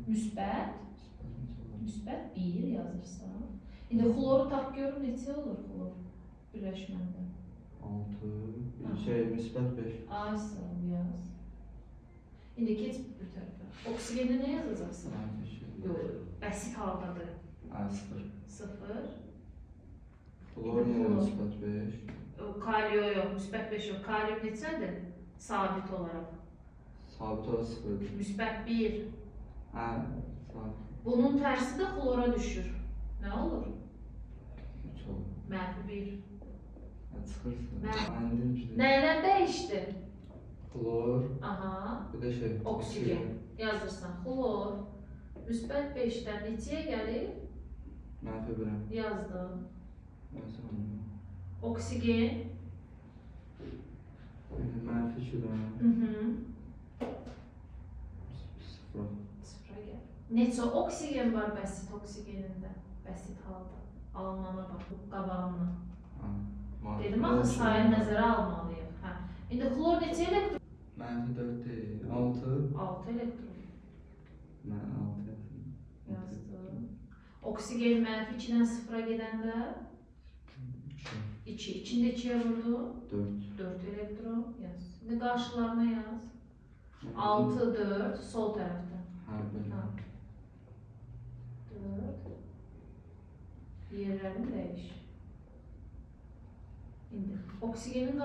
Müsbət. Müsbət 1 yazırsan. İndi xloru tap görüm neçə olur xlor birləşməndə? 6, müsbət 5. Ay sağ ol, yaz. İndi keç bir tərəfə. Oksigeni nə yazacaqsın? Yox, bəsit haldadır. 0. 0. Xlor yenə müsbət 5. Kalio yox, müsbət 5 yox. Kalio neçədir? Sabit olaraq. Sabit olaraq 0. Müsbət 1. Sabit. Bunun tərsi də xlora düşür. Nə olur? 3 olur. Mənfi 1. Çıxırsın. Nəylə dəyişdi? Xlor. Aha. Bir də Oksigen. Yazırsan. Xlor. Müsbət 5-dən neçəyə gəlir? Mənfi 1'ə. Yazdım. Yazdım. Oksigen. Mənfi 2'dən. 0. Sıfıra gəl. Neçə oksigen var bəsit oksigenində? Bəsit halda. Almana bax, qabağına. Dedim axı sayı nəzərə almalıyıq. İndi xlor neçə elektron? Mənfi 4 deyil. 6. 6 elektron. Mən 6 Yazdım. Oksigen mənfi 2-dən 0-a gedəndə? 2. İçində 2-yə vurdu? 4. 4 elektron. Yaz. İndi qarşılarına yaz. 6, 4, sol tərəfdə. Belə. 4. Yerlərini dəyiş. İndi oksigenin